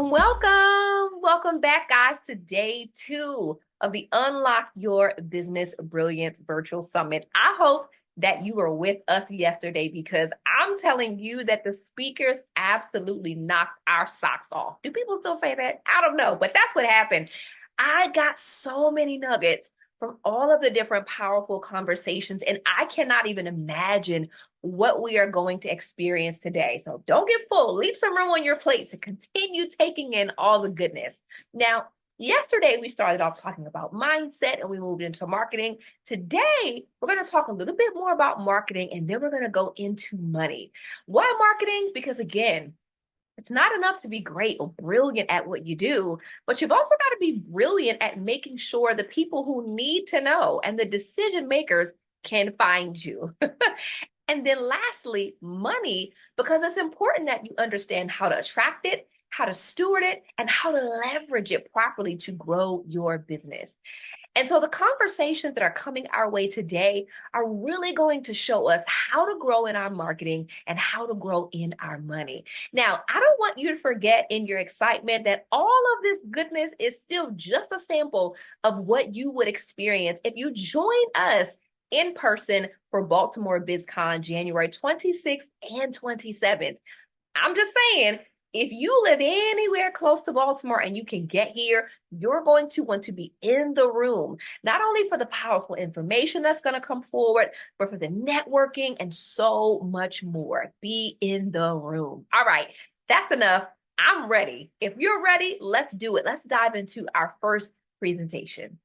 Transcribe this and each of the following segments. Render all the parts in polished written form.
Welcome back, guys, to day 2 of the Unlock Your Business Brilliance Virtual Summit. I hope that you were with us yesterday because I'm telling you that the speakers absolutely knocked our socks off. Do people still say that? I don't know, but that's what happened. I got so many nuggets from all of the different powerful conversations, and I cannot even imagine what we are going to experience today. So don't get full. Leave some room on your plate to continue taking in all the goodness. Now, yesterday we started off talking about mindset and we moved into marketing. Today, we're going to talk a little bit more about marketing, and then we're going to go into money. Why marketing? Because again, it's not enough to be great or brilliant at what you do, but you've also got to be brilliant at making sure the people who need to know and the decision makers can find you. And then lastly, money, because it's important that you understand how to attract it, how to steward it, and how to leverage it properly to grow your business. And so the conversations that are coming our way today are really going to show us how to grow in our marketing and how to grow in our money. Now, I don't want you to forget in your excitement that all of this goodness is still just a sample of what you would experience if you join us in person for Baltimore BizCon, January 26th and 27th. I'm just saying, if you live anywhere close to Baltimore and you can get here, you're going to want to be in the room, not only for the powerful information that's going to come forward, but for the networking and so much more. Be in the room. All right, that's enough. I'm ready. If you're ready, let's do it. Let's dive into our first presentation.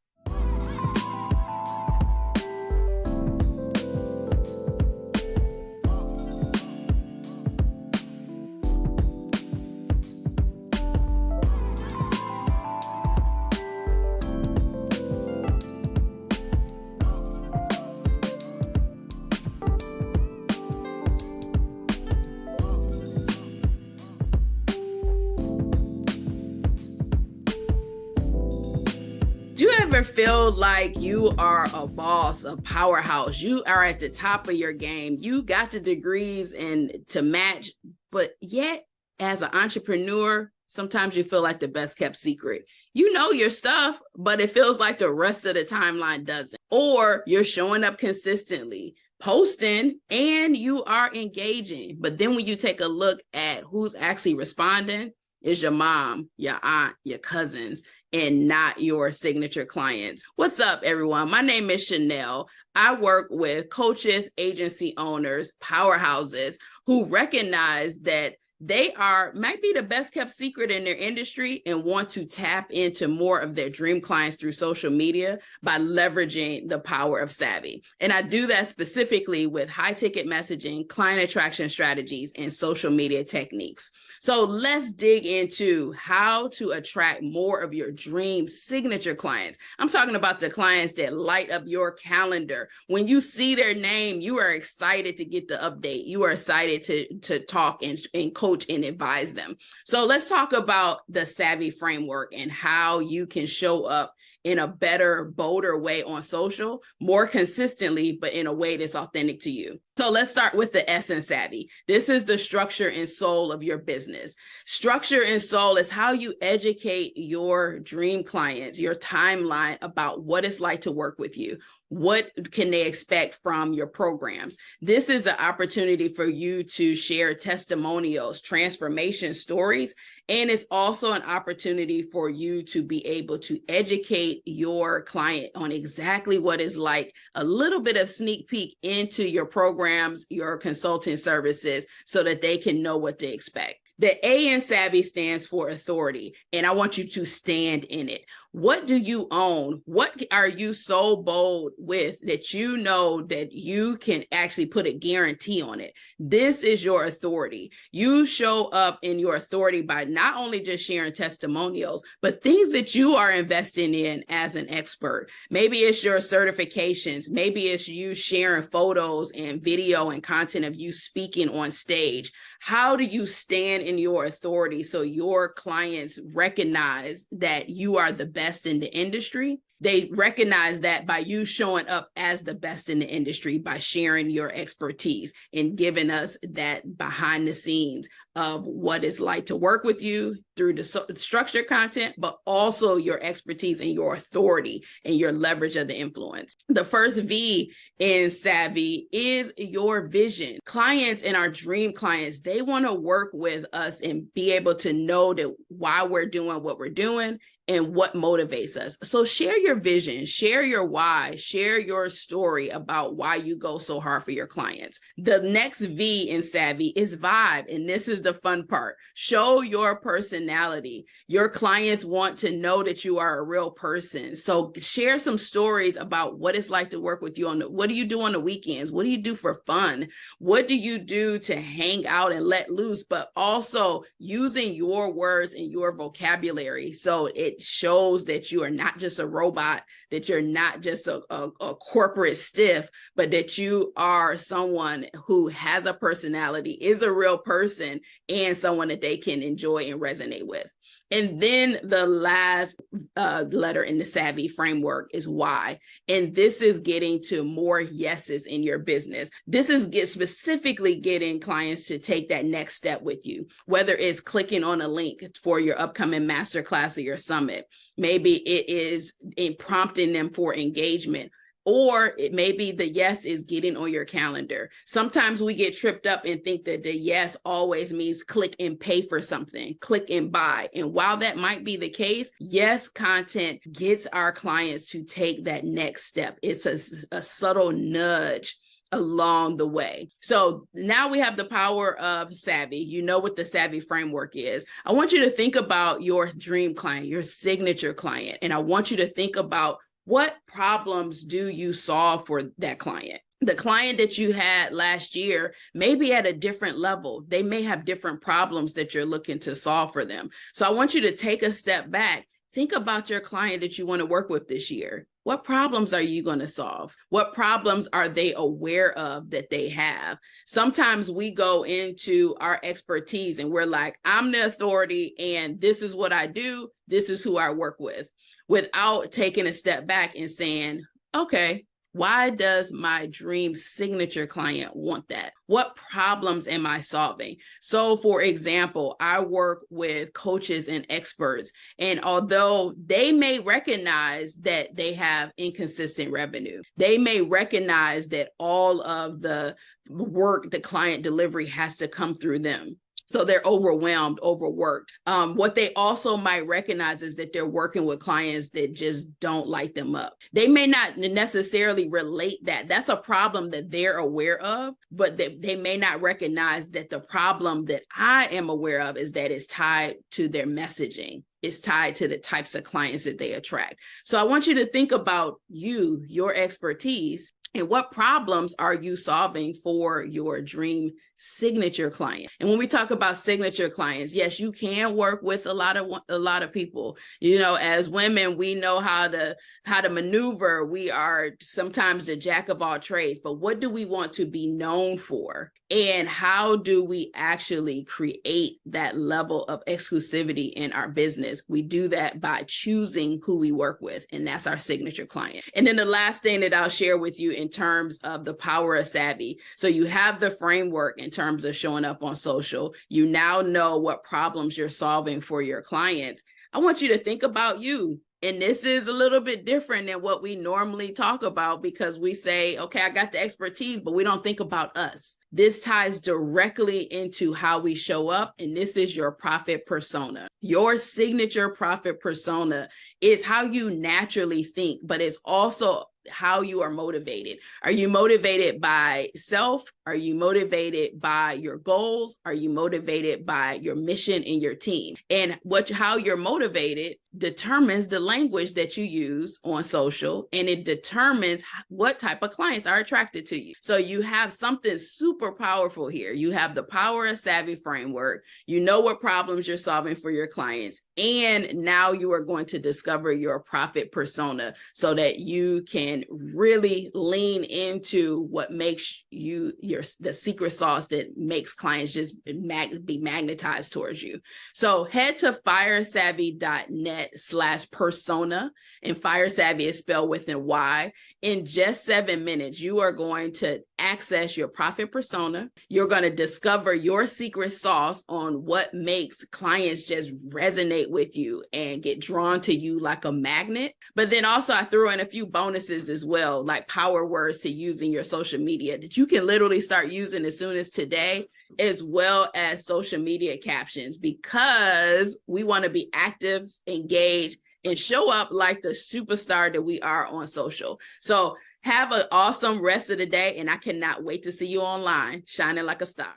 Ever feel like you are a boss, a powerhouse? You are at the top of your game. You got the degrees and to match, but yet as an entrepreneur, sometimes you feel like the best kept secret. You know your stuff, but it feels like the rest of the timeline doesn't. Or you're showing up consistently, posting, and you are engaging. But then when you take a look at who's actually responding, is your mom, your aunt, your cousins, and not your signature clients. What's up, everyone? My name is Sha-nel. I work with coaches, agency owners, powerhouses who recognize that they might be the best kept secret in their industry and want to tap into more of their dream clients through social media by leveraging the power of savvy. And I do that specifically with high ticket messaging, client attraction strategies, and social media techniques. So let's dig into how to attract more of your dream signature clients. I'm talking about the clients that light up your calendar. When you see their name, you are excited to get the update. You are excited to talk and coach and advise them. So let's talk about the savvy framework and how you can show up in a better, bolder way on social, more consistently, but in a way that's authentic to you. So let's start with the S in savvy. This is the structure and soul of your business. Structure and soul is how you educate your dream clients, your timeline about what it's like to work with you. What can they expect from your programs? This is an opportunity for you to share testimonials, transformation stories, and it's also an opportunity for you to be able to educate your client on exactly what it's like, a little bit of sneak peek into your programs, your consulting services, so that they can know what to expect. The A in savvy stands for authority, and I want you to stand in it. What do you own? What are you so bold with that you know that you can actually put a guarantee on it? This is your authority. You show up in your authority by not only just sharing testimonials, but things that you are investing in as an expert. Maybe it's your certifications. Maybe it's you sharing photos and video and content of you speaking on stage. How do you stand in your authority so your clients recognize that you are the best in the industry? They recognize that by you showing up as the best in the industry, by sharing your expertise and giving us that behind the scenes of what it's like to work with you through the structured content, but also your expertise and your authority and your leverage of the influence. The first V in Savvy is your vision. Clients and our dream clients, they want to work with us and be able to know that why we're doing what we're doing and what motivates us. So share your vision, share your why, share your story about why you go so hard for your clients. The next V in Savvy is vibe. And this is the fun part. Show your personality. Your clients want to know that you are a real person. So share some stories about what it's like to work with you what do you do on the weekends? What do you do for fun? What do you do to hang out and let loose, but also using your words and your vocabulary. So it shows that you are not just a robot, that you're not just a corporate stiff, but that you are someone who has a personality, is a real person, and someone that they can enjoy and resonate with. And then the last letter in the Savvy framework is why. And this is getting to more yeses in your business. This is specifically getting clients to take that next step with you, whether it's clicking on a link for your upcoming masterclass or your summit. Maybe it is prompting them for engagement. Or it may be the yes is getting on your calendar. Sometimes we get tripped up and think that the yes always means click and pay for something, click and buy. And while that might be the case, yes content gets our clients to take that next step. It's a subtle nudge along the way. So now we have the power of Savvy. You know what the Savvy framework is. I want you to think about your dream client, your signature client. And I want you to think about what problems do you solve for that client? The client that you had last year may be at a different level. They may have different problems that you're looking to solve for them. So I want you to take a step back. Think about your client that you want to work with this year. What problems are you going to solve? What problems are they aware of that they have? Sometimes we go into our expertise and we're like, I'm the authority and this is what I do. This is who I work with, without taking a step back and saying, okay, why does my dream signature client want that? What problems am I solving? So for example, I work with coaches and experts, and although they may recognize that they have inconsistent revenue, they may recognize that all of the work, the client delivery has to come through them. So they're overwhelmed, overworked. What they also might recognize is that they're working with clients that just don't light them up. They may not necessarily relate that. That's a problem that they're aware of, but they may not recognize that the problem that I am aware of is that it's tied to their messaging. It's tied to the types of clients that they attract. So I want you to think about your expertise, and what problems are you solving for your dream signature client? And when we talk about signature clients, yes, you can work with a lot of people. You know, as women, we know how to maneuver. We are sometimes the jack of all trades, but what do we want to be known for? And how do we actually create that level of exclusivity in our business? We do that by choosing who we work with, and that's our signature client. And then the last thing that I'll share with you in terms of the power of Savvy. So you have the framework in terms of showing up on social. You now know what problems you're solving for your clients. I want you to think about you. And this is a little bit different than what we normally talk about, because we say, okay, I got the expertise, but we don't think about us. This ties directly into how we show up. And this is your profit persona. Your signature profit persona is how you naturally think, but it's also how you are motivated. Are you motivated by self? Are you motivated by your goals? Are you motivated by your mission and your team? And how you're motivated determines the language that you use on social, and it determines what type of clients are attracted to you. So you have something super powerful here. You have the power of Savvy framework. You know what problems you're solving for your clients. And now you are going to discover your profit persona so that you can really lean into what makes your the secret sauce that makes clients just be magnetized towards you. So head to firesavvy.net/persona, and Fire Savvy is spelled with an Y. In just 7 minutes, you are going to access your profit persona. You're going to discover your secret sauce on what makes clients just resonate with you and get drawn to you like a magnet. But then also I threw in a few bonuses as well, like power words to use in your social media that you can literally start using as soon as today, as well as social media captions, because we want to be active, engaged, and show up like the superstar that we are on social. So have an awesome rest of the day, and I cannot wait to see you online, shining like a star.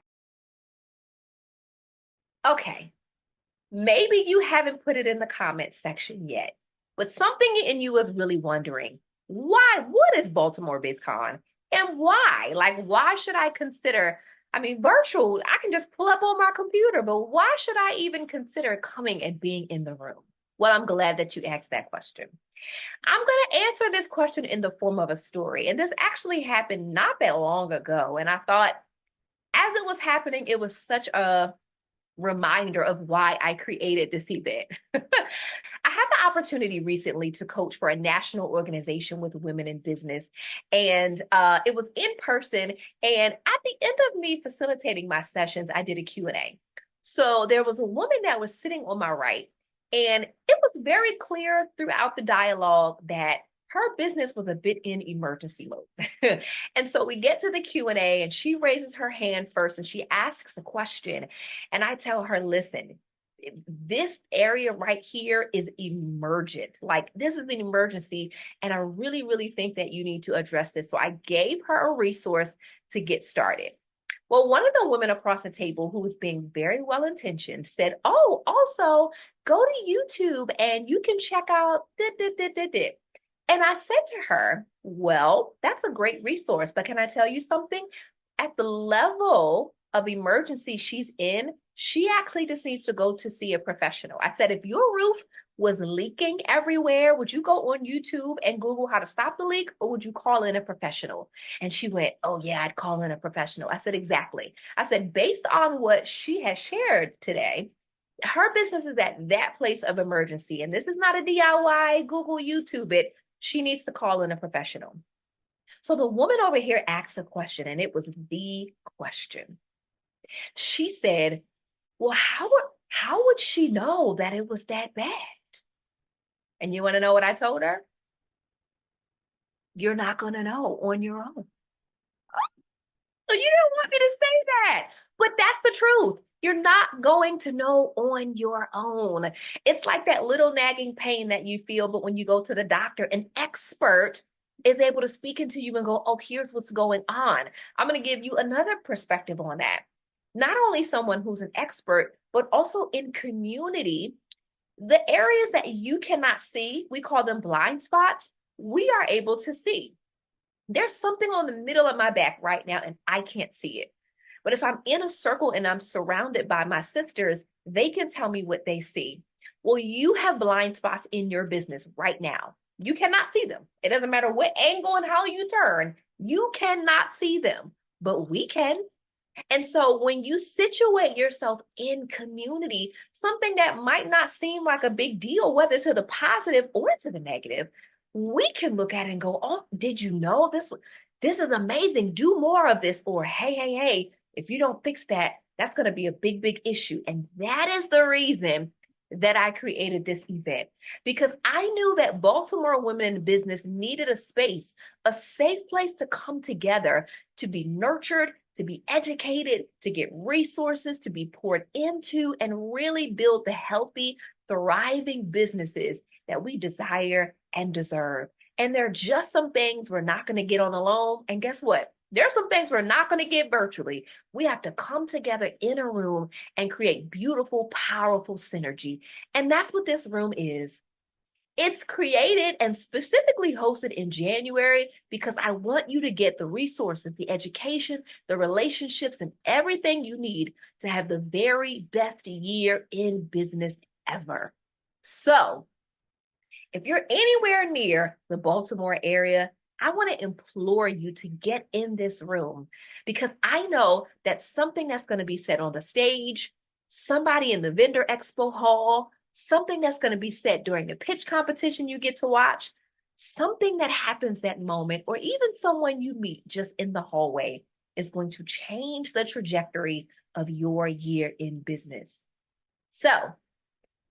Okay, maybe you haven't put it in the comment section yet, but something in you is really wondering, what is Baltimore BizCon? And why? Like, why should I consider, virtual, I can just pull up on my computer, but why should I even consider coming and being in the room? Well, I'm glad that you asked that question. I'm going to answer this question in the form of a story. And this actually happened not that long ago. And I thought, as it was happening, it was such a reminder of why I created this event. I had the opportunity recently to coach for a national organization with women in business. And it was in person. And at the end of me facilitating my sessions, I did a Q&A. So there was a woman that was sitting on my right. And it was very clear throughout the dialogue that her business was a bit in emergency mode. And so we get to the Q&A and she raises her hand first and she asks a question. And I tell her, listen, this area right here is emergent. Like, this is an emergency. And I really, really think that you need to address this. So I gave her a resource to get started. Well, one of the women across the table, who was being very well-intentioned, said, oh, also go to YouTube and you can check out this. And I said to her, well, that's a great resource, but can I tell you something? At the level of emergency she's in, she actually just needs to go to see a professional. I said, if your roof was leaking everywhere, would you go on YouTube and Google how to stop the leak, or would you call in a professional? And she went, oh yeah, I'd call in a professional. I said, exactly. I said, based on what she has shared today, her business is at that place of emergency. And this is not a DIY, Google, YouTube it. She needs to call in a professional. So the woman over here asked a question, and it was the question. She said, well, how would she know that it was that bad? And you want to know what I told her? You're not going to know on your own. So you don't want me to say that, but that's the truth. You're not going to know on your own. It's like that little nagging pain that you feel, but when you go to the doctor, an expert is able to speak into you and go, oh, here's what's going on. I'm going to give you another perspective on that. Not only someone who's an expert, but also in community, the areas that you cannot see, we call them blind spots, we are able to see. There's something on the middle of my back right now and I can't see it. But if I'm in a circle and I'm surrounded by my sisters, they can tell me what they see. Well, you have blind spots in your business right now. You cannot see them. It doesn't matter what angle and how you turn, you cannot see them, but we can. And so when you situate yourself in community, something that might not seem like a big deal, whether to the positive or to the negative, we can look at it and go, oh, did you know this is amazing. Do more of this. Or, hey, if you don't fix that, that's going to be a big, big issue. And that is the reason that I created this event, because I knew that Baltimore women in business needed a space, a safe place to come together, to be nurtured, to be educated, to get resources, to be poured into, and really build the healthy, thriving businesses that we desire and deserve. And there are just some things we're not going to get on alone. And guess what? There are some things we're not going to get virtually. We have to come together in a room and create beautiful, powerful synergy. And that's what this room is. It's created and specifically hosted in January because I want you to get the resources, the education, the relationships, and everything you need to have the very best year in business ever. So if you're anywhere near the Baltimore area, I want to implore you to get in this room because I know that something that's going to be said on the stage, somebody in the vendor expo hall, something that's going to be said during the pitch competition you get to watch, something that happens that moment, or even someone you meet just in the hallway is going to change the trajectory of your year in business. So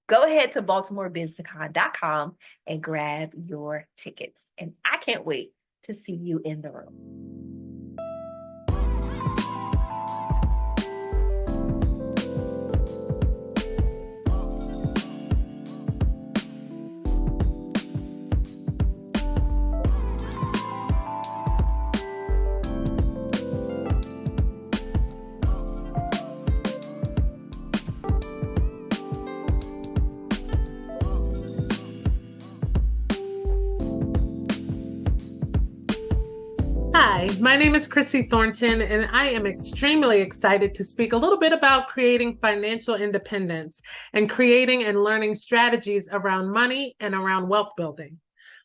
go ahead to BaltimoreBizCon.com and grab your tickets. And I can't wait to see you in the room. Hi, my name is Chrissy Thornton, and I am extremely excited to speak a little bit about creating financial independence and creating and learning strategies around money and around wealth building.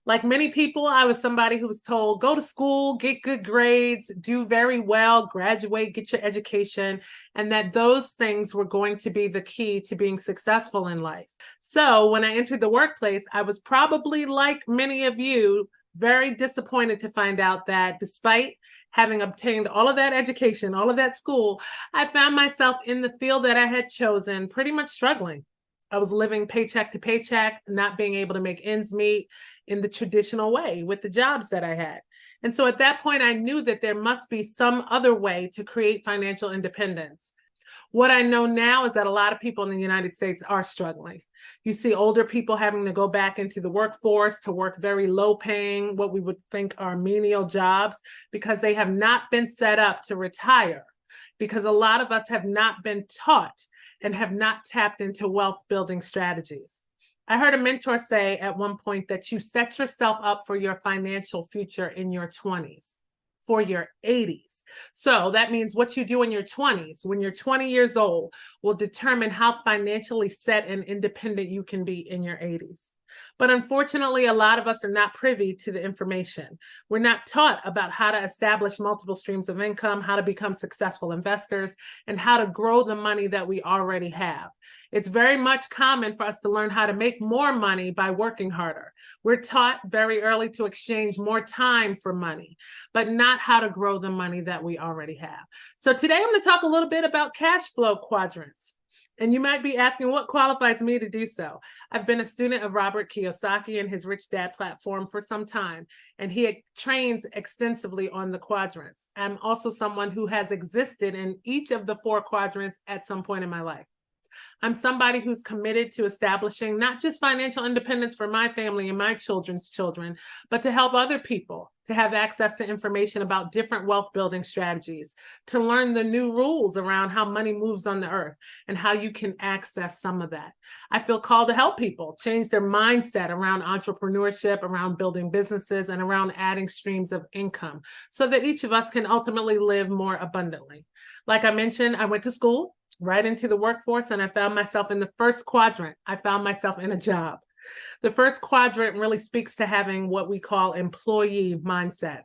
Like many people, I was somebody who was told, go to school, get good grades, do very well, graduate, get your education, and that those things were going to be the key to being successful in life. So when I entered the workplace, I was probably like many of you, very disappointed to find out that despite having obtained all of that education, all of that school, I found myself in the field that I had chosen pretty much struggling. I was living paycheck to paycheck, not being able to make ends meet in the traditional way with the jobs that I had. And so at that point, I knew that there must be some other way to create financial independence. What I know now is that a lot of people in the United States are struggling. You see older people having to go back into the workforce to work very low paying, what we would think are menial jobs, because they have not been set up to retire, because a lot of us have not been taught and have not tapped into wealth building strategies. I heard a mentor say at one point that you set yourself up for your financial future in your 20s. For your 80s. So that means what you do in your 20s, when you're 20 years old, will determine how financially set and independent you can be in your 80s. But unfortunately, a lot of us are not privy to the information. We're not taught about how to establish multiple streams of income, how to become successful investors, and how to grow the money that we already have. It's very much common for us to learn how to make more money by working harder. We're taught very early to exchange more time for money, but not how to grow the money that we already have. So today I'm going to talk a little bit about cash flow quadrants. And you might be asking, what qualifies me to do so? I've been a student of Robert Kiyosaki and his Rich Dad platform for some time, and he trains extensively on the quadrants. I'm also someone who has existed in each of the 4 quadrants at some point in my life. I'm somebody who's committed to establishing not just financial independence for my family and my children's children, but to help other people to have access to information about different wealth building strategies, to learn the new rules around how money moves on the earth and how you can access some of that. I feel called to help people change their mindset around entrepreneurship, around building businesses, and around adding streams of income so that each of us can ultimately live more abundantly. Like I mentioned, I went to school, right into the workforce, and I found myself in the first quadrant. I found myself in a job. The first quadrant really speaks to having what we call employee mindset.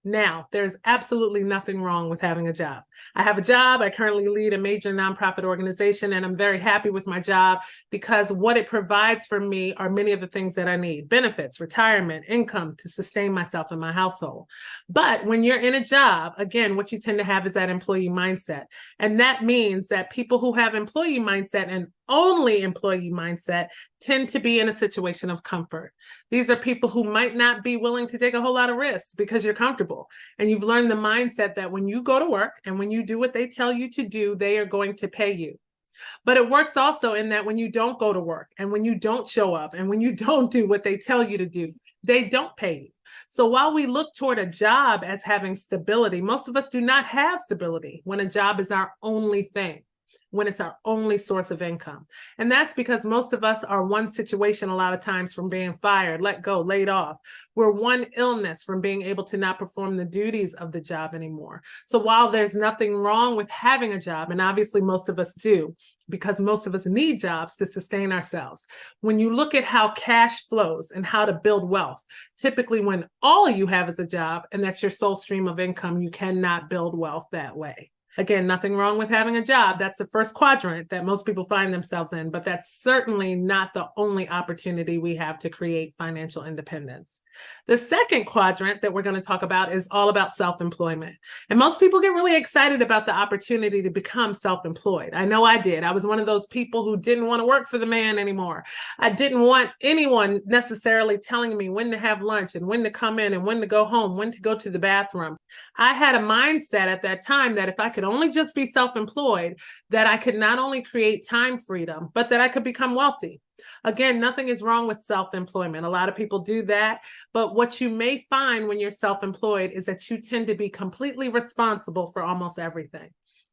Now, there's absolutely nothing wrong with having a job. I have a job. I currently lead a major nonprofit organization, and I'm very happy with my job because what it provides for me are many of the things that I need: benefits, retirement, income to sustain myself and my household. But when you're in a job, again, what you tend to have is that employee mindset. And that means that people who have employee mindset and only employee mindset tend to be in a situation of comfort. These are people who might not be willing to take a whole lot of risks because you're comfortable. And you've learned the mindset that when you go to work and when you do what they tell you to do, they are going to pay you. But it works also in that when you don't go to work and when you don't show up and when you don't do what they tell you to do, they don't pay you. So while we look toward a job as having stability, most of us do not have stability when a job is our only thing. when it's our only source of income. And that's because most of us are one situation a lot of times from being fired, let go, laid off. We're one illness from being able to not perform the duties of the job anymore. So while there's nothing wrong with having a job, and obviously most of us do, because most of us need jobs to sustain ourselves, when you look at how cash flows and how to build wealth, typically when all you have is a job and that's your sole stream of income, you cannot build wealth that way. Again, nothing wrong with having a job. That's the first quadrant that most people find themselves in, but that's certainly not the only opportunity we have to create financial independence. The second quadrant that we're going to talk about is all about self-employment. And most people get really excited about the opportunity to become self-employed. I know I did. I was one of those people who didn't want to work for the man anymore. I didn't want anyone necessarily telling me when to have lunch and when to come in and when to go home, when to go to the bathroom. I had a mindset at that time that if I could only just be self-employed, that I could not only create time freedom, but that I could become wealthy. Again, nothing is wrong with self-employment. A lot of people do that, but what you may find when you're self-employed is that you tend to be completely responsible for almost everything.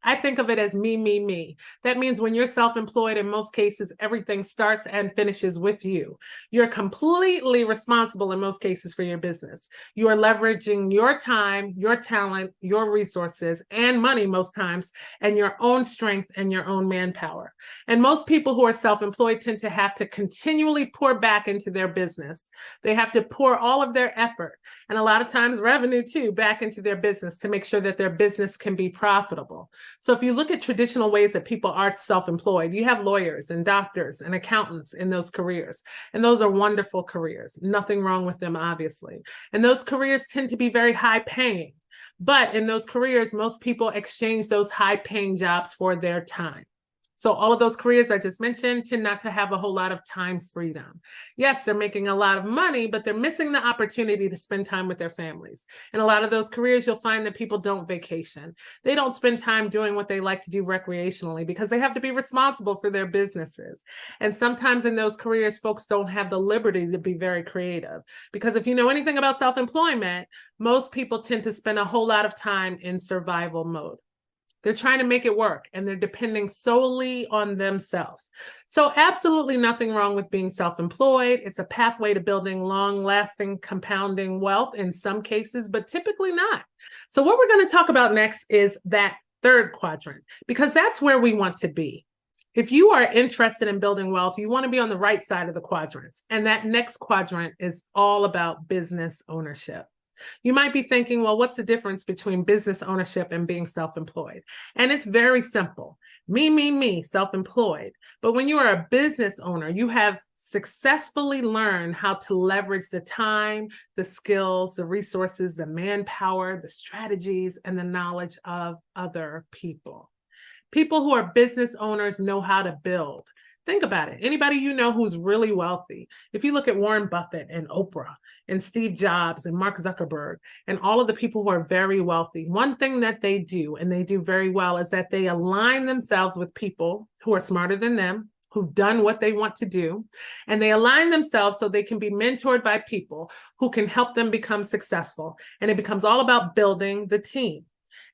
I think of it as me, me, me. That means when you're self-employed, in most cases, everything starts and finishes with you. You're completely responsible in most cases for your business. You are leveraging your time, your talent, your resources, and money most times, and your own strength and your own manpower. And most people who are self-employed tend to have to continually pour back into their business. They have to pour all of their effort, and a lot of times revenue too, back into their business to make sure that their business can be profitable. So if you look at traditional ways that people are self-employed, you have lawyers and doctors and accountants in those careers. And those are wonderful careers. Nothing wrong with them, obviously. And those careers tend to be very high paying. But in those careers, most people exchange those high paying jobs for their time. So all of those careers I just mentioned tend not to have a whole lot of time freedom. Yes, they're making a lot of money, but they're missing the opportunity to spend time with their families. In a lot of those careers, you'll find that people don't vacation. They don't spend time doing what they like to do recreationally because they have to be responsible for their businesses. And sometimes in those careers, folks don't have the liberty to be very creative. Because if you know anything about self-employment, most people tend to spend a whole lot of time in survival mode. They're trying to make it work and they're depending solely on themselves. So absolutely nothing wrong with being self-employed. It's a pathway to building long-lasting compounding wealth in some cases, but typically not. So what we're going to talk about next is that third quadrant, because that's where we want to be. If you are interested in building wealth, you want to be on the right side of the quadrants. And that next quadrant is all about business ownership. You might be thinking, well, what's the difference between business ownership and being self-employed? And it's very simple. Me, self-employed. But when you are a business owner, you have successfully learned how to leverage the time, the skills, the resources, the manpower, the strategies, and the knowledge of other people. People who are business owners know how to build. Think about it. Anybody you know who's really wealthy, if you look at Warren Buffett and Oprah and Steve Jobs and Mark Zuckerberg and all of the people who are very wealthy, one thing that they do, and they do very well, is that they align themselves with people who are smarter than them, who've done what they want to do, and they align themselves so they can be mentored by people who can help them become successful. And it becomes all about building the team.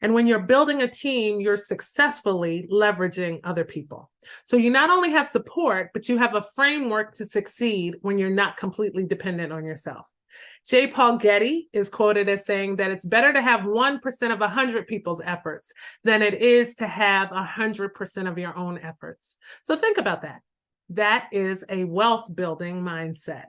And when you're building a team, you're successfully leveraging other people. So you not only have support, but you have a framework to succeed when you're not completely dependent on yourself. J. Paul Getty is quoted as saying that it's better to have 1% of 100 people's efforts than it is to have 100% of your own efforts. So think about that. That is a wealth building mindset.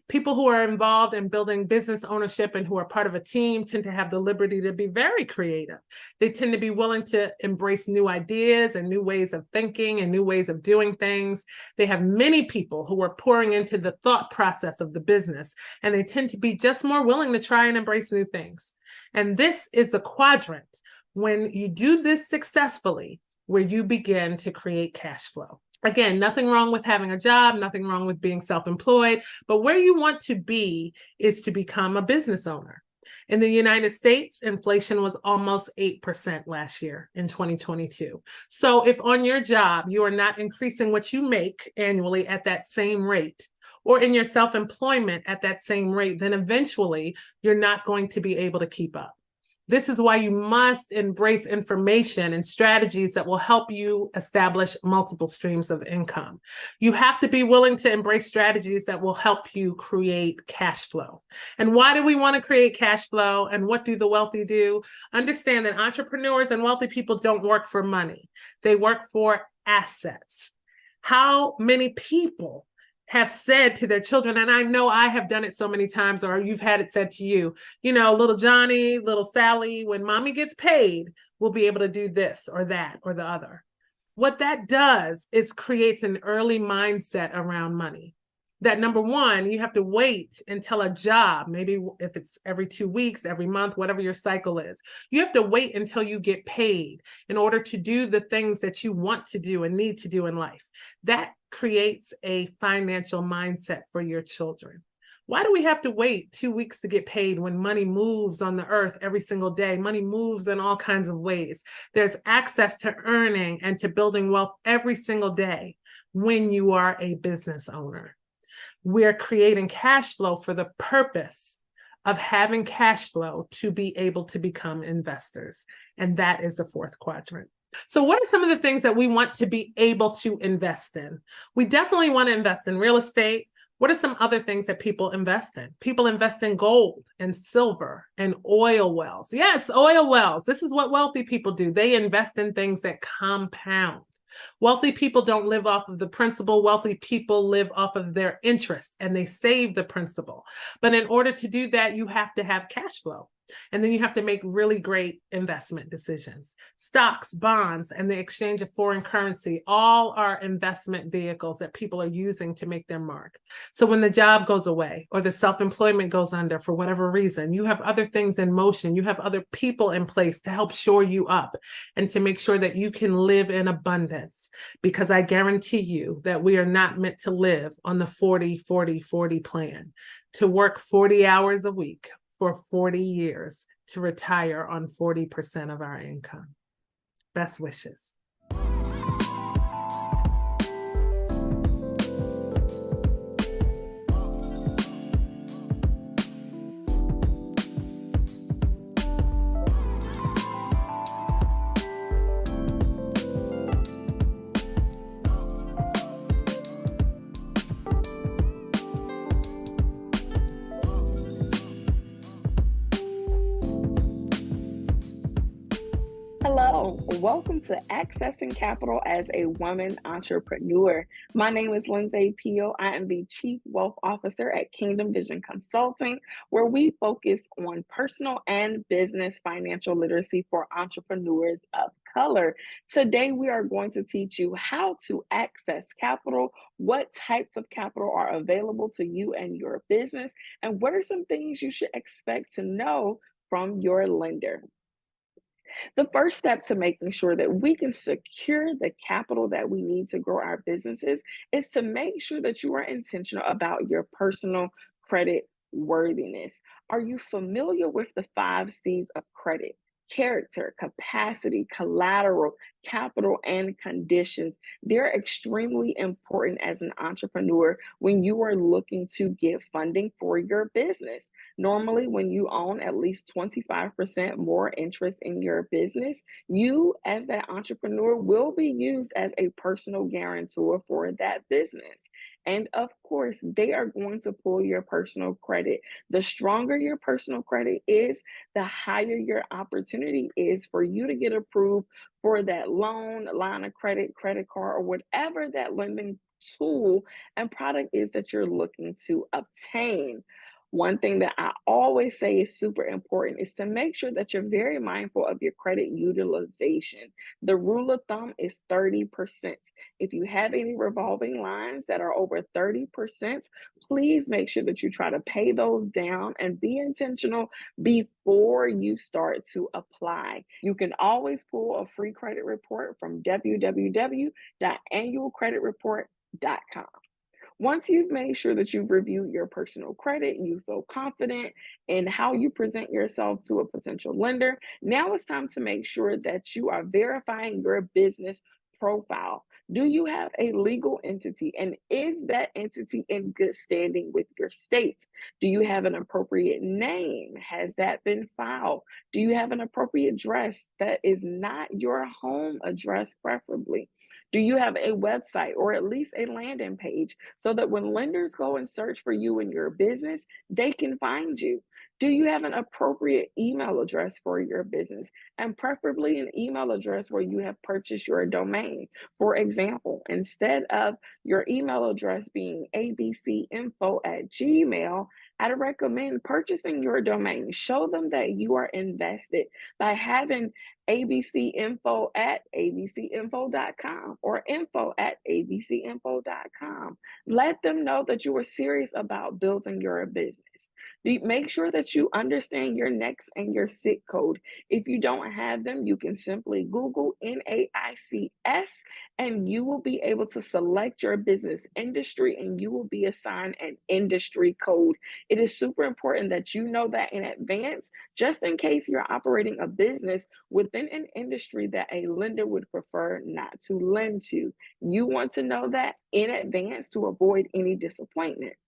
People who are involved in building business ownership and who are part of a team tend to have the liberty to be very creative. They tend to be willing to embrace new ideas and new ways of thinking and new ways of doing things. They have many people who are pouring into the thought process of the business, and they tend to be just more willing to try and embrace new things. And this is a quadrant when you do this successfully, where you begin to create cash flow. Again, nothing wrong with having a job, nothing wrong with being self-employed, but where you want to be is to become a business owner. In the United States, inflation was almost 8% last year in 2022. So if on your job, you are not increasing what you make annually at that same rate, or in your self-employment at that same rate, then eventually you're not going to be able to keep up. This is why you must embrace information and strategies that will help you establish multiple streams of income. You have to be willing to embrace strategies that will help you create cash flow. And why do we want to create cash flow? And what do the wealthy do? Understand that entrepreneurs and wealthy people don't work for money. They work for assets. How many people have said to their children, and I know I have done it so many times, or you've had it said to you, little Johnny, little Sally, when mommy gets paid, we'll be able to do this or that or the other. What that does is creates an early mindset around money. That number one, you have to wait until a job, maybe if it's every 2 weeks, every month, whatever your cycle is, you have to wait until you get paid in order to do the things that you want to do and need to do in life. That creates a financial mindset for your children. Why do we have to wait 2 weeks to get paid when money moves on the earth every single day? Money moves in all kinds of ways. There's access to earning and to building wealth every single day when you are a business owner. We're creating cash flow for the purpose of having cash flow to be able to become investors. And that is the fourth quadrant. So what are some of the things that we want to be able to invest in? We definitely want to invest in real estate. What are some other things that people invest in? People invest in gold and silver and oil wells. Yes, oil wells. This is what wealthy people do. They invest in things that compound. Wealthy people don't live off of the principal. Wealthy people live off of their interest and they save the principal. But in order to do that, you have to have cash flow. And then you have to make really great investment decisions. Stocks, bonds, and the exchange of foreign currency, all are investment vehicles that people are using to make their mark. So when the job goes away or the self-employment goes under for whatever reason, you have other things in motion. You have other people in place to help shore you up and to make sure that you can live in abundance. Because I guarantee you that we are not meant to live on the 40-40-40 plan, to work 40 hours a week for 40 years to retire on 40% of our income. Best wishes. Hello, welcome to Accessing Capital as a Woman Entrepreneur. My name is Lyndsae Peele. I am the Chief Wealth Officer at Kingdom Vision Consulting, where we focus on personal and business financial literacy for entrepreneurs of color. Today, we are going to teach you how to access capital, what types of capital are available to you and your business, and what are some things you should expect to know from your lender. The first step to making sure that we can secure the capital that we need to grow our businesses is to make sure that you are intentional about your personal credit worthiness. Are you familiar with the 5 C's of credit? Character, capacity, collateral, capital, and conditions. They're extremely important as an entrepreneur when you are looking to get funding for your business. Normally, when you own at least 25% more interest in your business, you as that entrepreneur will be used as a personal guarantor for that business. And of course, they are going to pull your personal credit. The stronger your personal credit is, the higher your opportunity is for you to get approved for that loan, line of credit, credit card, or whatever that lending tool and product is that you're looking to obtain. One thing that I always say is super important is to make sure that you're very mindful of your credit utilization. The rule of thumb is 30%. If you have any revolving lines that are over 30%, please make sure that you try to pay those down and be intentional before you start to apply. You can always pull a free credit report from www.annualcreditreport.com. Once you've made sure that you've reviewed your personal credit, you feel confident in how you present yourself to a potential lender, now it's time to make sure that you are verifying your business profile. Do you have a legal entity? And is that entity in good standing with your state? Do you have an appropriate name? Has that been filed? Do you have an appropriate address that is not your home address, preferably? Do you have a website or at least a landing page so that when lenders go and search for you and your business, they can find you? Do you have an appropriate email address for your business, and preferably an email address where you have purchased your domain? For example, instead of your email address being abcinfo@gmail, I'd recommend purchasing your domain. Show them that you are invested by having abcinfo@abcinfo.com or info@abcinfo.com. Let them know that you are serious about building your business. Make sure that you understand your NAICS and your SIC code. If you don't have them, you can simply Google NAICS and you will be able to select your business industry and you will be assigned an industry code. It is super important that you know that in advance, just in case you're operating a business within an industry that a lender would prefer not to lend to. You want to know that in advance to avoid any disappointment.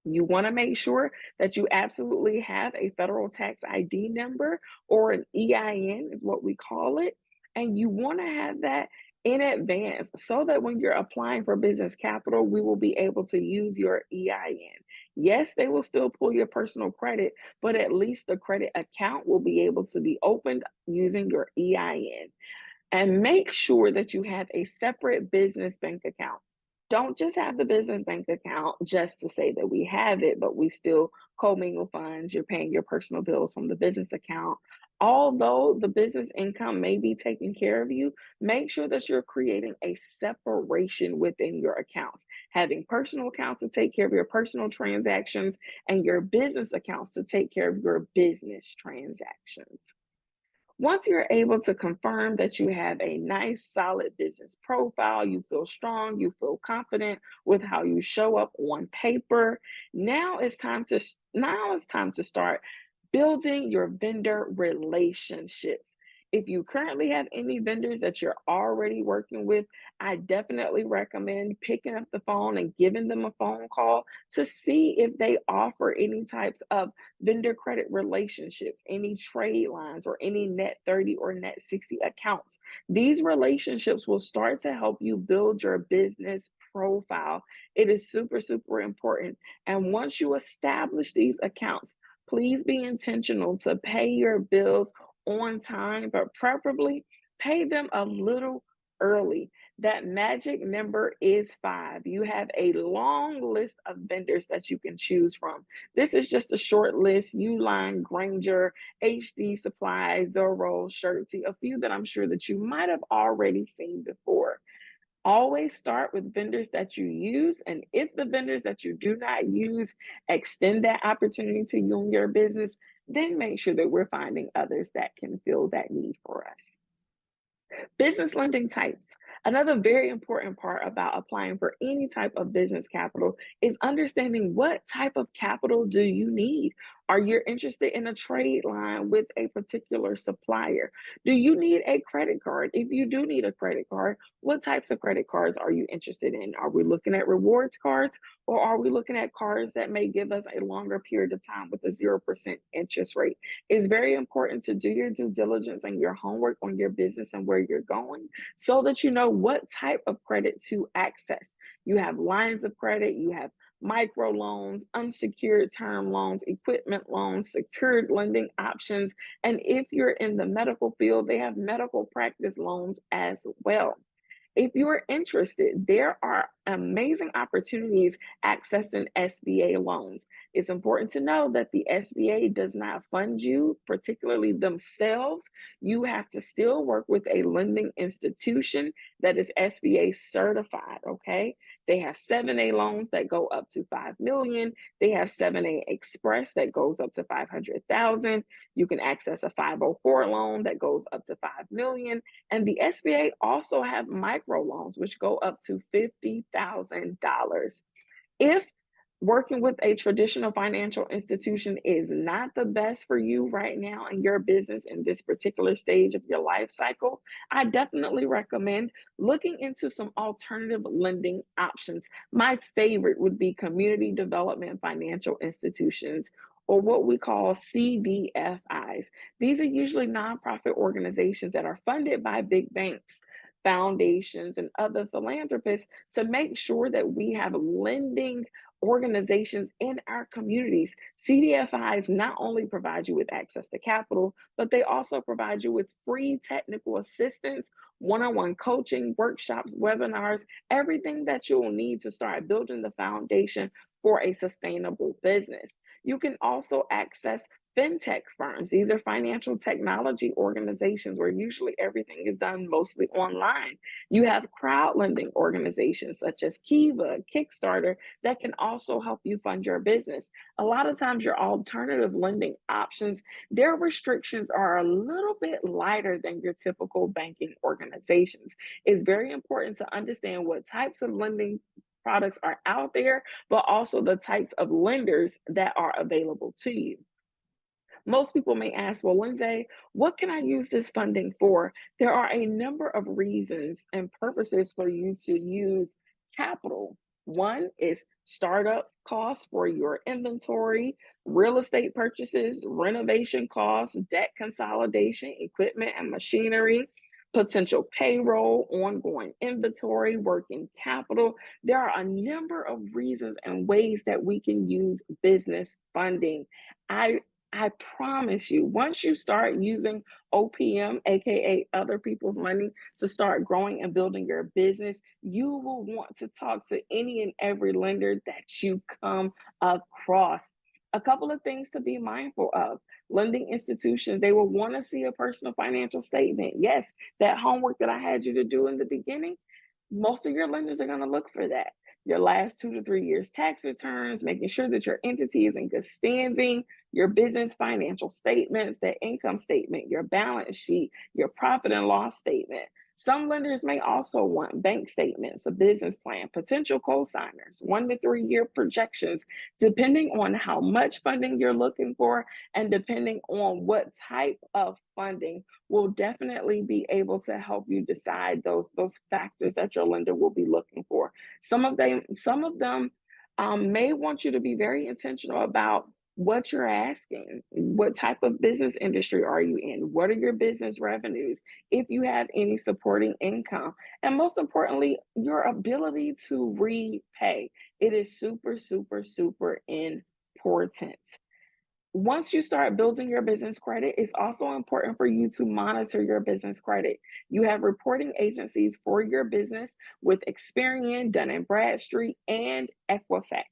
You want to make sure that you absolutely have a federal tax ID number, or an EIN is what we call it. And you want to have that in advance so that when you're applying for business capital, we will be able to use your EIN. Yes, they will still pull your personal credit, but at least the credit account will be able to be opened using your EIN. And make sure that you have a separate business bank account. Don't just have the business bank account just to say that we have it, but we still commingle funds. You're paying your personal bills from the business account. Although the business income may be taking care of you, make sure that you're creating a separation within your accounts, having personal accounts to take care of your personal transactions and your business accounts to take care of your business transactions. Once you're able to confirm that you have a nice, solid business profile, you feel strong, you feel confident with how you show up on paper, now it's time to start building your vendor relationships. If you currently have any vendors that you're already working with, I definitely recommend picking up the phone and giving them a phone call to see if they offer any types of vendor credit relationships, any trade lines, or any net 30 or net 60 accounts. These relationships will start to help you build your business profile. It is super, super important. And once you establish these accounts, please be intentional to pay your bills on time, but preferably pay them a little early. That magic number is 5. You have a long list of vendors that you can choose from. This is just a short list: Uline, Granger, HD Supply, Zorro, Shirtsy, a few that I'm sure that you might have already seen before. Always start with vendors that you use, and if the vendors that you do not use extend that opportunity to you and your business, then make sure that we're finding others that can fill that need for us. Business lending types. Another very important part about applying for any type of business capital is understanding what type of capital do you need. Are you interested in a trade line with a particular supplier? Do you need a credit card? If you do need a credit card, what types of credit cards are you interested in? Are we looking at rewards cards, or are we looking at cards that may give us a longer period of time with a 0% interest rate? It's very important to do your due diligence and your homework on your business and where you're going so that you know what type of credit to access. You have lines of credit, you have micro loans, unsecured term loans, equipment loans, secured lending options. And if you're in the medical field, they have medical practice loans as well. If you're interested, there are amazing opportunities accessing SBA loans. It's important to know that the SBA does not fund you, particularly themselves. You have to still work with a lending institution that is SBA certified, okay? They have 7A loans that go up to 5 million. They have 7A Express that goes up to 500,000. You can access a 504 loan that goes up to 5 million. And the SBA also have micro loans, which go up to $50,000. If Working with a traditional financial institution is not the best for you right now in your business in this particular stage of your life cycle, I definitely recommend looking into some alternative lending options. My favorite would be community development financial institutions, or what we call CDFIs. These are usually nonprofit organizations that are funded by big banks, foundations, and other philanthropists to make sure that we have lending organizations in our communities. CDFIs not only provide you with access to capital, but they also provide you with free technical assistance, one-on-one coaching, workshops, webinars, everything that you will need to start building the foundation for a sustainable business. You can also access fintech firms. These are financial technology organizations where usually everything is done mostly online. You have crowd lending organizations such as Kiva, Kickstarter, that can also help you fund your business. A lot of times your alternative lending options, their restrictions are a little bit lighter than your typical banking organizations. It's very important to understand what types of lending products are out there, but also the types of lenders that are available to you. Most people may ask, well, Lyndsae, what can I use this funding for? There are a number of reasons and purposes for you to use capital. One is startup costs for your inventory, real estate purchases, renovation costs, debt consolidation, equipment and machinery, potential payroll, ongoing inventory, working capital. There are a number of reasons and ways that we can use business funding. I promise you, once you start using OPM, aka other people's money, to start growing and building your business, you will want to talk to any and every lender that you come across. A couple of things to be mindful of. Lending institutions, they will want to see a personal financial statement. Yes, that homework that I had you to do in the beginning, most of your lenders are going to look for that. Your last 2 to 3 years tax returns, making sure that your entity is in good standing, your business financial statements, the income statement, your balance sheet, your profit and loss statement. Some lenders may also want bank statements, a business plan, potential co-signers, 1 to 3 year projections, depending on how much funding you're looking for and depending on what type of funding will definitely be able to help you decide those factors that your lender will be looking for. Some of them may want you to be very intentional about what you're asking. What type of business industry are you in? What are your business revenues? If you have any supporting income, and most importantly, your ability to repay. It is super, super, super important. Once you start building your business credit, it's also important for you to monitor your business credit. You have reporting agencies for your business with Experian, Dun & Bradstreet, and Equifax.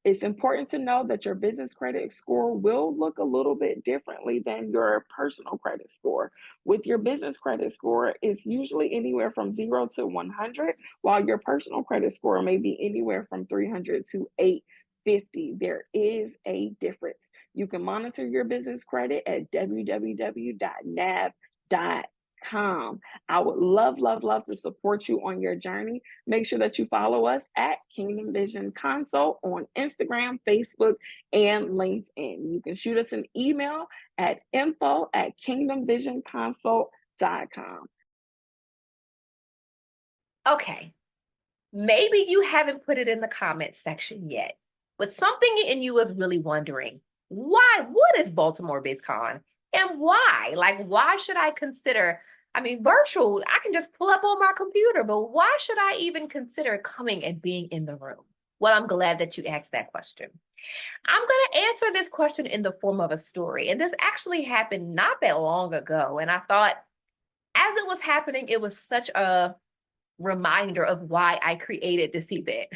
It's important to know that your business credit score will look a little bit differently than your personal credit score. With your business credit score, it's usually anywhere from 0 to 100, while your personal credit score may be anywhere from 300 to 850. There is a difference. You can monitor your business credit at www.nav.com. I would love to support you on your journey. Make sure that you follow us at Kingdom Vision Consult on Instagram, Facebook, and LinkedIn. You can shoot us an email at info@kingdomvisionconsult.com. Okay, maybe you haven't put it in the comment section yet, but something in you is really wondering, what is Baltimore BizCon? And why? Like, why should I consider, virtual, I can just pull up on my computer, but why should I even consider coming and being in the room? Well, I'm glad that you asked that question. I'm going to answer this question in the form of a story. And this actually happened not that long ago. And I thought, as it was happening, it was such a reminder of why I created this event.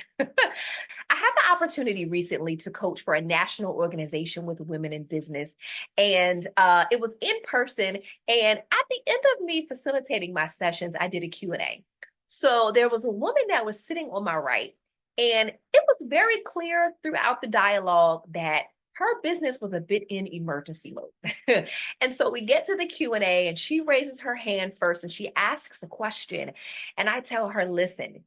I had the opportunity recently to coach for a national organization with women in business, and it was in person. And at the end of me facilitating my sessions, I did a Q&A. So there was a woman that was sitting on my right, and it was very clear throughout the dialogue that her business was a bit in emergency mode. And so we get to the Q&A, and she raises her hand first and she asks a question. And I tell her, listen,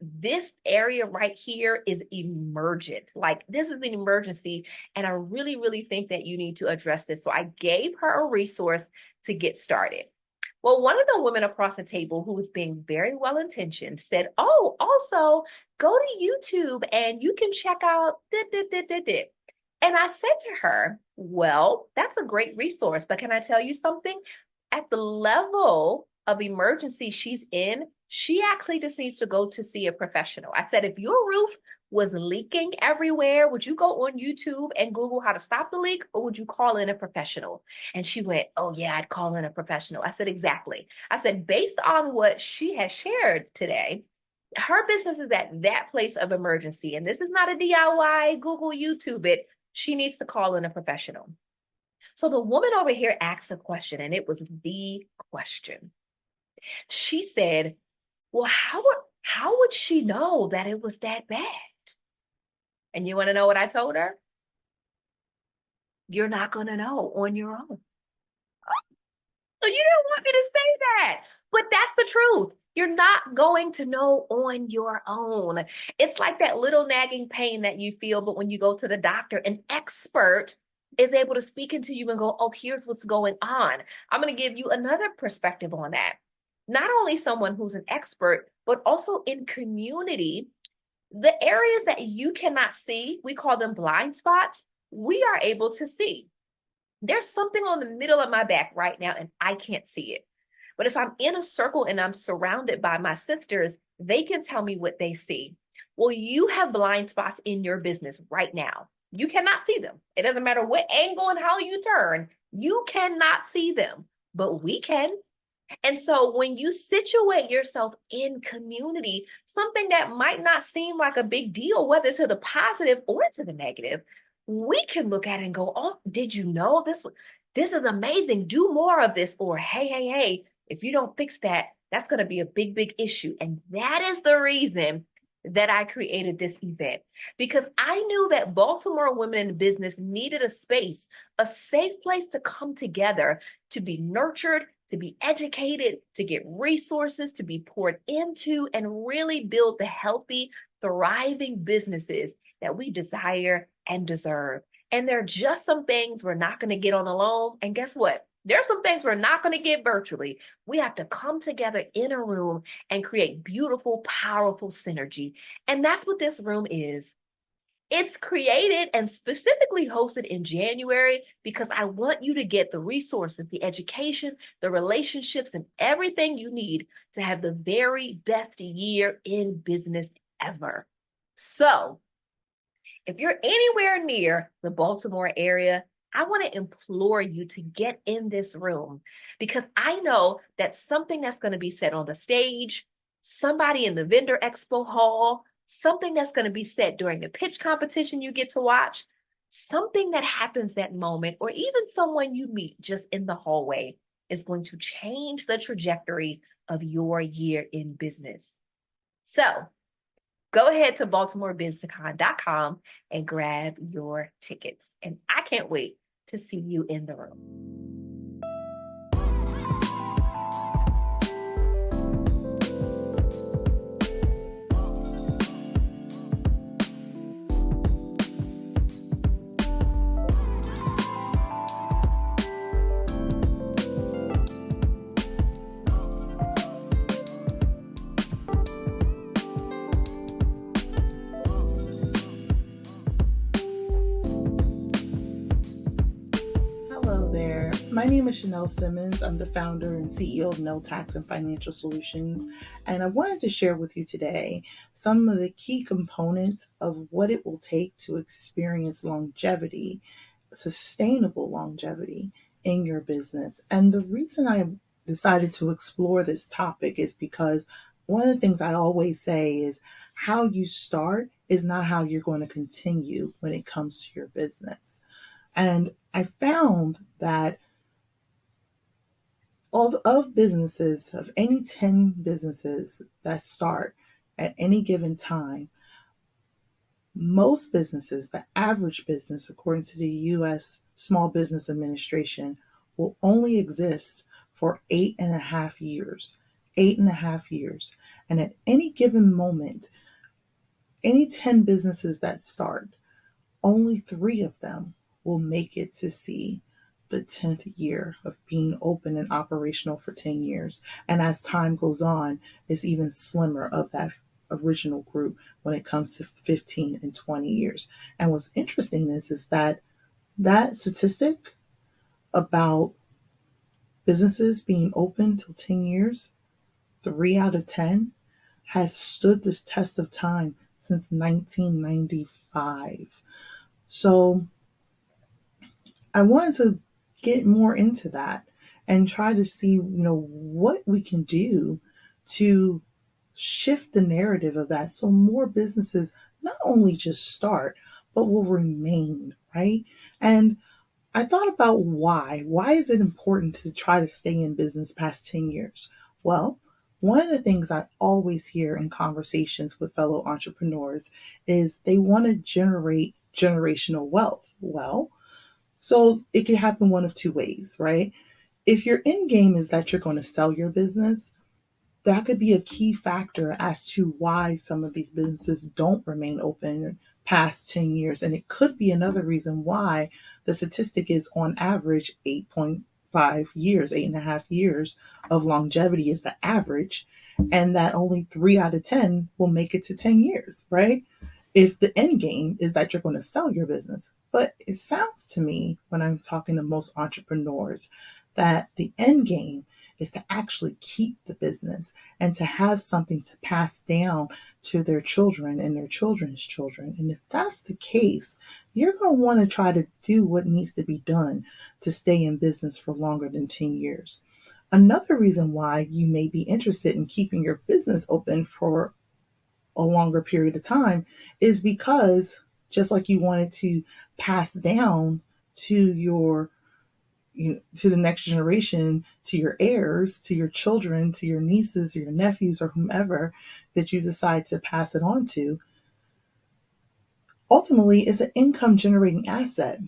this area right here is emergent. Like, this is an emergency, and I really, really think that you need to address this. So I gave her a resource to get started. Well, one of the women across the table, who was being very well intentioned, said, "Oh, also go to YouTube and you can check out this." And I said to her, "Well, that's a great resource, but can I tell you something? At the level of emergency she's in, she actually just needs to go to see a professional." I said, "If your roof was leaking everywhere, would you go on YouTube and Google how to stop the leak, or would you call in a professional?" And she went, "Oh yeah, I'd call in a professional." I said, "Exactly." I said, based on what she has shared today, her business is at that place of emergency. And this is not a DIY, Google, YouTube it. She needs to call in a professional. So the woman over here asked a question, and it was the question. She said, "Well, how would she know that it was that bad?" And you want to know what I told her? You're not going to know on your own. So you don't want me to say that, but that's the truth. You're not going to know on your own. It's like that little nagging pain that you feel, but when you go to the doctor, an expert is able to speak into you and go, "Oh, here's what's going on." I'm going to give you another perspective on that. Not only someone who's an expert, but also in community, the areas that you cannot see, we call them blind spots, we are able to see. There's something on the middle of my back right now, and I can't see it. But if I'm in a circle and I'm surrounded by my sisters, they can tell me what they see. Well, you have blind spots in your business right now. You cannot see them. It doesn't matter what angle and how you turn, you cannot see them, but we can. And so when you situate yourself in community, something that might not seem like a big deal, whether to the positive or to the negative, we can look at it and go, "Oh, did you know this? This is amazing. Do more of this." Or, hey, if you don't fix that, that's going to be a big, big issue. And that is the reason that I created this event, because I knew that Baltimore women in business needed a space, a safe place to come together, to be nurtured, to be educated, to get resources, to be poured into, and really build the healthy, thriving businesses that we desire and deserve. And there are just some things we're not going to get on alone. And guess what? There's some things we're not going to get virtually. We have to come together in a room and create beautiful, powerful synergy. And that's what this room is. It's created and specifically hosted in January because I want you to get the resources, the education, the relationships, and everything you need to have the very best year in business ever. So if you're anywhere near the Baltimore area, I want to implore you to get in this room, because I know that something that's going to be said on the stage, somebody in the vendor expo hall, something that's going to be said during the pitch competition you get to watch, something that happens that moment, or even someone you meet just in the hallway is going to change the trajectory of your year in business. So go ahead to BaltimoreBusinessCon.com and grab your tickets. And I can't wait to see you in the room. My name is Sha-nel Simmons. I'm the founder and CEO of No Tax and Financial Solutions, and I wanted to share with you today some of the key components of what it will take to experience longevity, sustainable longevity in your business. And the reason I decided to explore this topic is because one of the things I always say is how you start is not how you're going to continue when it comes to your business. And I found that of businesses, of any 10 businesses that start at any given time, most businesses, the average business, according to the U.S. Small Business Administration, will only exist for 8.5 years. 8.5 years. And at any given moment, any 10 businesses that start, only 3 of them will make it to see the 10th year of being open and operational for 10 years. And as time goes on, it's even slimmer of that original group when it comes to 15 and 20 years. And what's interesting is that statistic about businesses being open till 10 years, 3 out of 10, has stood this test of time since 1995. So I wanted to get more into that and try to see, what we can do to shift the narrative of that so more businesses not only just start, but will remain, right? And I thought about why. Why is it important to try to stay in business past 10 years? Well, one of the things I always hear in conversations with fellow entrepreneurs is they want to generate generational wealth. Well, so it can happen one of two ways, right? If your end game is that you're going to sell your business, that could be a key factor as to why some of these businesses don't remain open past 10 years. And it could be another reason why the statistic is on average 8.5 years, 8.5 years of longevity is the average, and that only 3 out of 10 will make it to 10 years, right? If the end game is that you're going to sell your business. But it sounds to me, when I'm talking to most entrepreneurs, that the end game is to actually keep the business and to have something to pass down to their children and their children's children. And if that's the case, you're going to want to try to do what needs to be done to stay in business for longer than 10 years. Another reason why you may be interested in keeping your business open for a longer period of time is because, just like you wanted to pass down to to the next generation, to your heirs, to your children, to your nieces, or your nephews, or whomever that you decide to pass it on to, ultimately it's an income generating asset.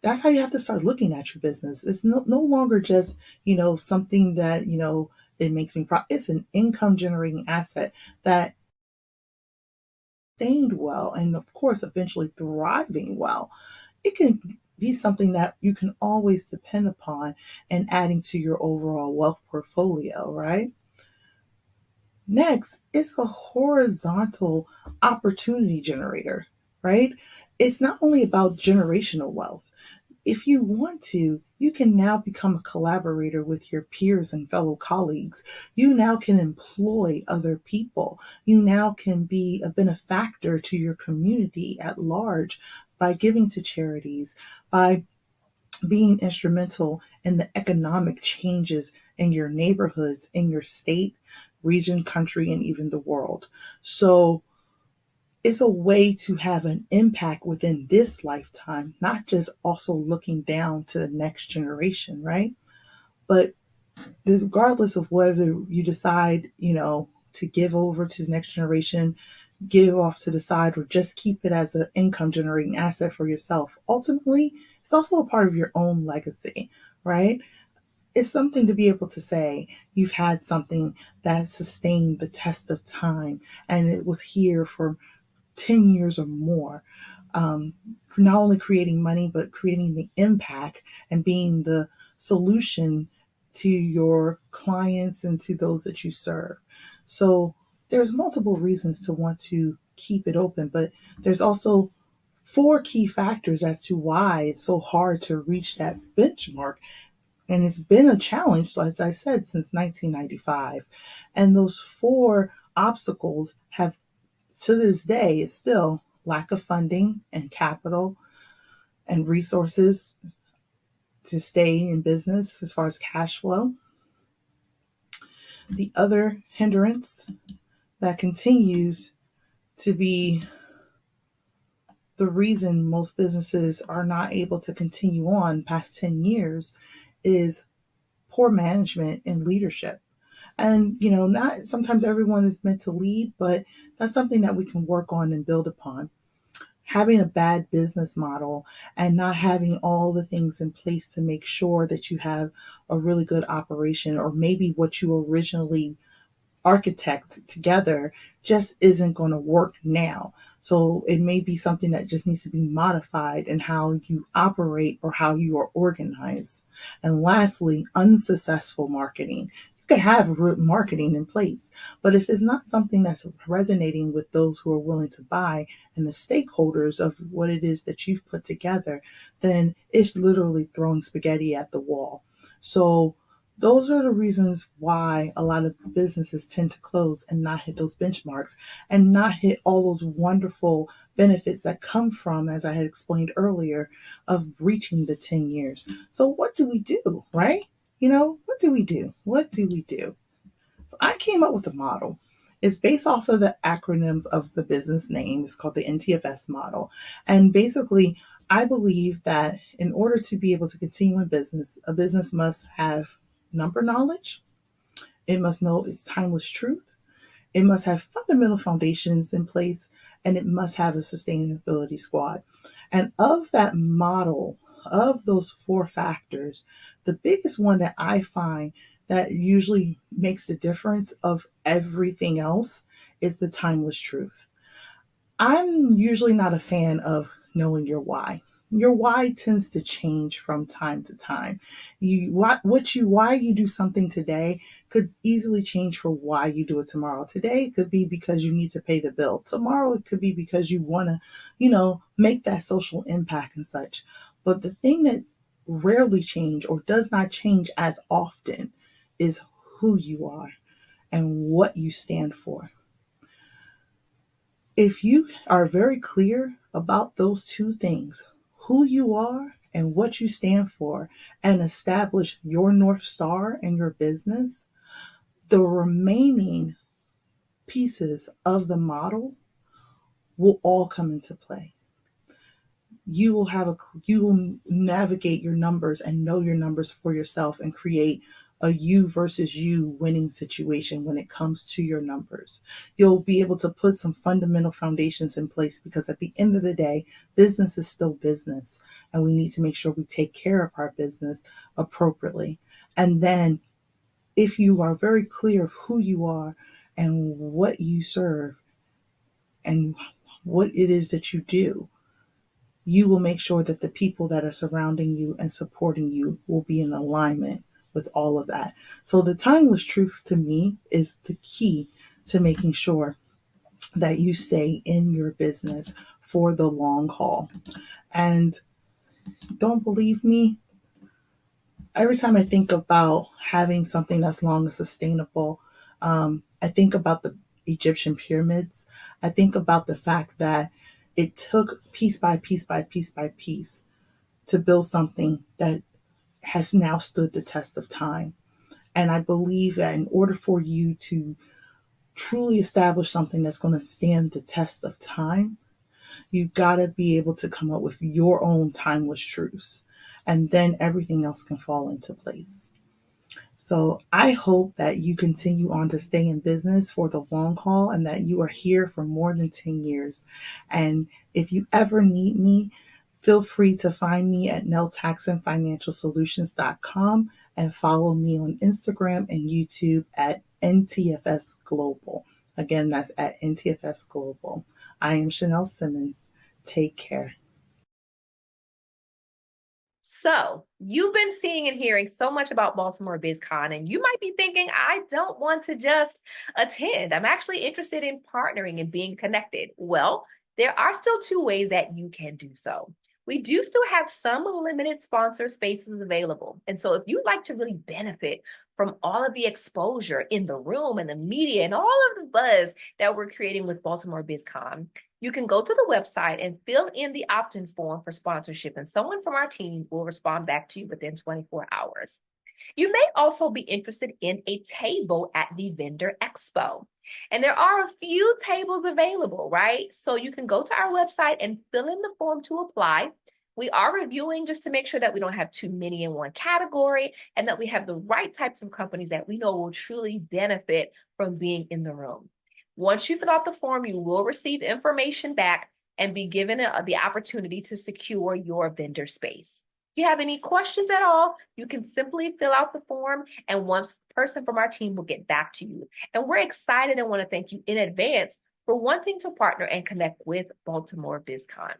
That's how you have to start looking at your business. It's no longer just, something that, it makes me proud. It's an income generating asset that sustained well, and of course, eventually thriving well. It can be something that you can always depend upon and adding to your overall wealth portfolio, right? Next, it's a horizontal opportunity generator, right? It's not only about generational wealth. If you want to, you can now become a collaborator with your peers and fellow colleagues. You now can employ other people. You now can be a benefactor to your community at large by giving to charities, by being instrumental in the economic changes in your neighborhoods, in your state, region, country, and even the world. So it's a way to have an impact within this lifetime, not just also looking down to the next generation, right? But regardless of whether you decide, to give over to the next generation, give off to the side, or just keep it as an income generating asset for yourself, ultimately, it's also a part of your own legacy, right? It's something to be able to say you've had something that sustained the test of time and it was here for 10 years or more, not only creating money, but creating the impact and being the solution to your clients and to those that you serve. So there's multiple reasons to want to keep it open, but there's also 4 key factors as to why it's so hard to reach that benchmark. And it's been a challenge, as I said, since 1995. And those 4 obstacles have, to this day, it's still lack of funding and capital and resources to stay in business as far as cash flow. The other hindrance that continues to be the reason most businesses are not able to continue on past 10 years is poor management and leadership. And, not sometimes everyone is meant to lead, but that's something that we can work on and build upon. having a bad business model and not having all the things in place to make sure that you have a really good operation, or maybe what you originally architect together just isn't going to work now. So it may be something that just needs to be modified in how you operate or how you are organized. And lastly, unsuccessful marketing. You could have marketing in place, but if it's not something that's resonating with those who are willing to buy and the stakeholders of what it is that you've put together, then it's literally throwing spaghetti at the wall. So those are the reasons why a lot of businesses tend to close and not hit those benchmarks and not hit all those wonderful benefits that come from, as I had explained earlier, of reaching the 10 years. So what do we do, right? What do we do? What do we do? So I came up with a model. It's based off of the acronyms of the business name. It's called the NTFS model. And basically, I believe that in order to be able to continue in business, a business must have number knowledge. It must know its timeless truth. It must have fundamental foundations in place, and it must have a sustainability squad. And of that model, of those 4 factors, the biggest one that I find that usually makes the difference of everything else is the timeless truth. I'm usually not a fan of knowing your why. Your why tends to change from time to time. Why you do something today could easily change for why you do it tomorrow. Today it could be because you need to pay the bill. Tomorrow it could be because you want to, make that social impact and such. But the thing that rarely change or does not change as often is who you are and what you stand for. If you are very clear about those 2 things, who you are and what you stand for, and establish your North Star in your business, the remaining pieces of the model will all come into play. You will navigate your numbers and know your numbers for yourself and create a you versus you winning situation when it comes to your numbers. You'll be able to put some fundamental foundations in place, because at the end of the day, business is still business, and we need to make sure we take care of our business appropriately. And then if you are very clear of who you are and what you serve and what it is that you do, you will make sure that the people that are surrounding you and supporting you will be in alignment with all of that. So the timeless truth to me is the key to making sure that you stay in your business for the long haul. And don't believe me, every time I think about having something that's long and sustainable, I think about the Egyptian pyramids. I think about the fact that it took piece by piece by piece by piece to build something that has now stood the test of time. And I believe that in order for you to truly establish something that's going to stand the test of time, you've got to be able to come up with your own timeless truths. And then everything else can fall into place. So I hope that you continue on to stay in business for the long haul and that you are here for more than 10 years. And if you ever need me, feel free to find me at neltaxandfinancialsolutions.com and follow me on Instagram and YouTube at NTFS Global. Again, that's at NTFS Global. I am Sha-nel Simmons. Take care. So you've been seeing and hearing so much about Baltimore BizCon, and you might be thinking, I don't want to just attend. I'm actually interested in partnering and being connected. Well, there are still 2 ways that you can do so. We do still have some limited sponsor spaces available. And so if you'd like to really benefit from all of the exposure in the room and the media and all of the buzz that we're creating with Baltimore BizCon, you can go to the website and fill in the opt-in form for sponsorship, and someone from our team will respond back to you within 24 hours. You may also be interested in a table at the Vendor Expo. And there are a few tables available, right? So you can go to our website and fill in the form to apply. We are reviewing just to make sure that we don't have too many in one category and that we have the right types of companies that we know will truly benefit from being in the room. Once you fill out the form, you will receive information back, and be given the opportunity to secure your vendor space. If you have any questions at all, you can simply fill out the form and one person from our team will get back to you. And we're excited and want to thank you in advance for wanting to partner and connect with Baltimore BizCon.